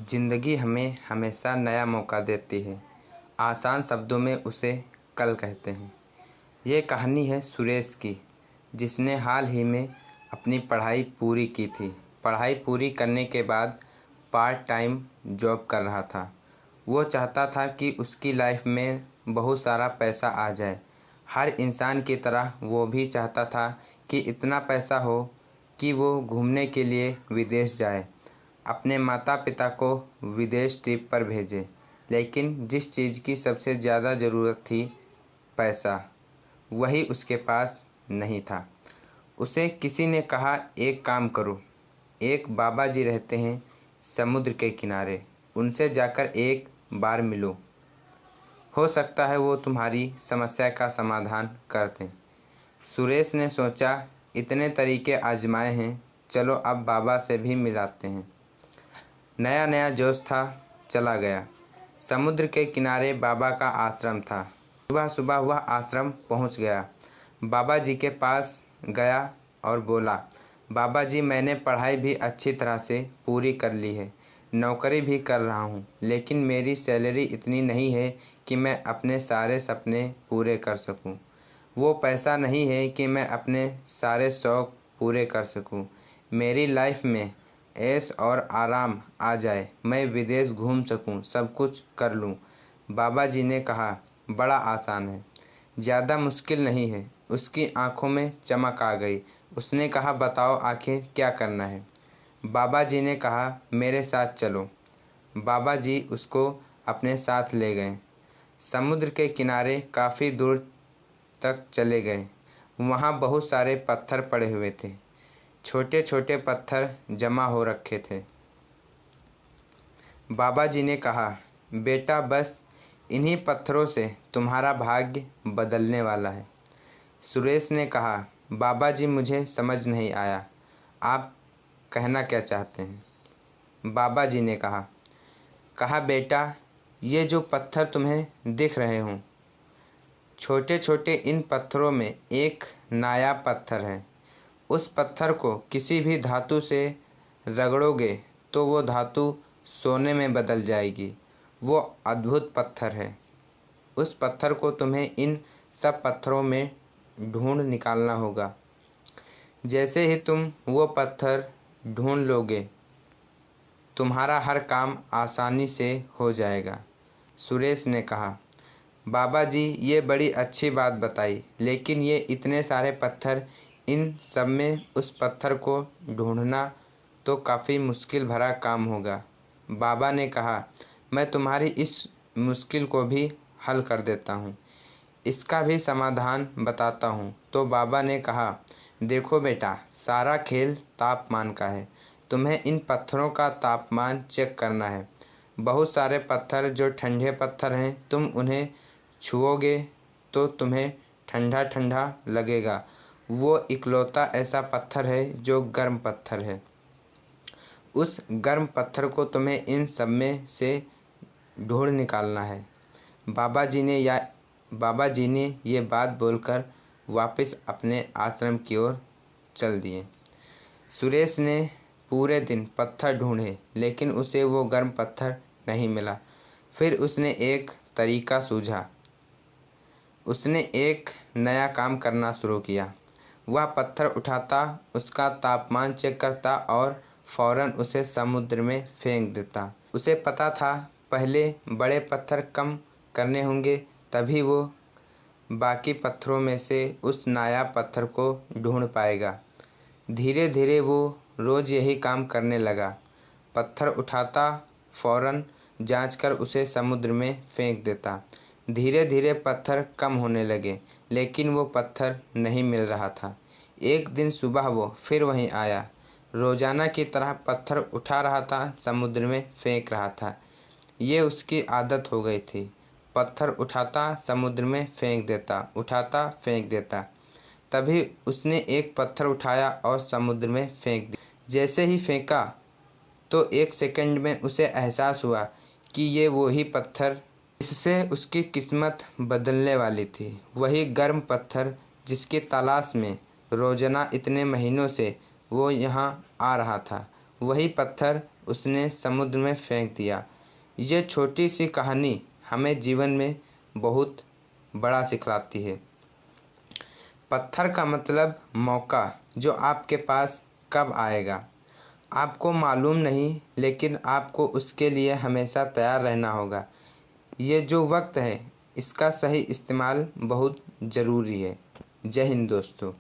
ज़िंदगी हमें हमेशा नया मौका देती है। आसान शब्दों में उसे कल कहते हैं। ये कहानी है सुरेश की, जिसने हाल ही में अपनी पढ़ाई पूरी की थी। पढ़ाई पूरी करने के बाद पार्ट टाइम जॉब कर रहा था। वो चाहता था कि उसकी लाइफ में बहुत सारा पैसा आ जाए। हर इंसान की तरह वो भी चाहता था कि इतना पैसा हो कि वो घूमने के लिए विदेश जाए, अपने माता पिता को विदेश ट्रिप पर भेजे। लेकिन जिस चीज़ की सबसे ज़्यादा ज़रूरत थी, पैसा, वही उसके पास नहीं था। उसे किसी ने कहा, एक काम करो, एक बाबा जी रहते हैं समुद्र के किनारे, उनसे जाकर एक बार मिलो, हो सकता है वो तुम्हारी समस्या का समाधान कर दें। सुरेश ने सोचा, इतने तरीके आजमाए हैं, चलो अब बाबा से भी मिलाते हैं। नया नया जोश था, चला गया। समुद्र के किनारे बाबा का आश्रम था। सुबह सुबह वह आश्रम पहुंच गया। बाबा जी के पास गया और बोला, बाबा जी, मैंने पढ़ाई भी अच्छी तरह से पूरी कर ली है, नौकरी भी कर रहा हूँ, लेकिन मेरी सैलरी इतनी नहीं है कि मैं अपने सारे सपने पूरे कर सकूँ। वो पैसा नहीं है कि मैं अपने सारे शौक़ पूरे कर सकूँ। मेरी लाइफ में ऐश और आराम आ जाए, मैं विदेश घूम सकूं, सब कुछ कर लूं। बाबा जी ने कहा, बड़ा आसान है, ज़्यादा मुश्किल नहीं है। उसकी आंखों में चमक आ गई। उसने कहा, बताओ आखिर क्या करना है। बाबा जी ने कहा, मेरे साथ चलो। बाबा जी उसको अपने साथ ले गए। समुद्र के किनारे काफ़ी दूर तक चले गए। वहाँ बहुत सारे पत्थर पड़े हुए थे, छोटे छोटे पत्थर जमा हो रखे थे। बाबा जी ने कहा, बेटा, बस इन्हीं पत्थरों से तुम्हारा भाग्य बदलने वाला है। सुरेश ने कहा, बाबा जी, मुझे समझ नहीं आया, आप कहना क्या चाहते हैं। बाबा जी ने कहा बेटा, ये जो पत्थर तुम्हें दिख रहे हों, छोटे छोटे, इन पत्थरों में एक नायाब पत्थर है। उस पत्थर को किसी भी धातु से रगड़ोगे तो वो धातु सोने में बदल जाएगी। वो अद्भुत पत्थर है। उस पत्थर को तुम्हें इन सब पत्थरों में ढूंढ निकालना होगा। जैसे ही तुम वो पत्थर ढूंढ लोगे, तुम्हारा हर काम आसानी से हो जाएगा। सुरेश ने कहा, बाबा जी, ये बड़ी अच्छी बात बताई, लेकिन ये इतने सारे पत्थर, इन सब में उस पत्थर को ढूंढना तो काफ़ी मुश्किल भरा काम होगा। बाबा ने कहा, मैं तुम्हारी इस मुश्किल को भी हल कर देता हूँ, इसका भी समाधान बताता हूँ। तो बाबा ने कहा, देखो बेटा, सारा खेल तापमान का है। तुम्हें इन पत्थरों का तापमान चेक करना है। बहुत सारे पत्थर जो ठंडे पत्थर हैं, तुम उन्हें छुओगे तो तुम्हें ठंडा ठंडा लगेगा। वो इकलौता ऐसा पत्थर है जो गर्म पत्थर है। उस गर्म पत्थर को तुम्हें इन सब में से ढूंढ निकालना है। बाबा जी ने ये बात बोलकर वापस अपने आश्रम की ओर चल दिए। सुरेश ने पूरे दिन पत्थर ढूंढे, लेकिन उसे वो गर्म पत्थर नहीं मिला। फिर उसने एक तरीका सूझा। उसने एक नया काम करना शुरू किया। वह पत्थर उठाता, उसका तापमान चेक करता और फौरन उसे समुद्र में फेंक देता। उसे पता था, पहले बड़े पत्थर कम करने होंगे, तभी वो बाकी पत्थरों में से उस नायाब पत्थर को ढूंढ पाएगा। धीरे धीरे वो रोज़ यही काम करने लगा। पत्थर उठाता, फौरन जांचकर उसे समुद्र में फेंक देता। धीरे धीरे पत्थर कम होने लगे, लेकिन वो पत्थर नहीं मिल रहा था। एक दिन सुबह वो फिर वहीं आया। रोजाना की तरह पत्थर उठा रहा था, समुद्र में फेंक रहा था। ये उसकी आदत हो गई थी। पत्थर उठाता, समुद्र में फेंक देता, उठाता, फेंक देता। तभी उसने एक पत्थर उठाया और समुद्र में फेंक दिया। जैसे ही फेंका तो एक सेकंड में उसे एहसास हुआ कि ये वही पत्थर, इससे उसकी किस्मत बदलने वाली थी। वही गर्म पत्थर जिसकी तलाश में रोजाना इतने महीनों से वो यहाँ आ रहा था, वही पत्थर उसने समुद्र में फेंक दिया। ये छोटी सी कहानी हमें जीवन में बहुत बड़ा सिखलाती है। पत्थर का मतलब मौका जो आपके पास कब आएगा आपको मालूम नहीं, लेकिन आपको उसके लिए हमेशा तैयार रहना होगा। ये जो वक्त है इसका सही इस्तेमाल बहुत ज़रूरी है। जय हिंद दोस्तों।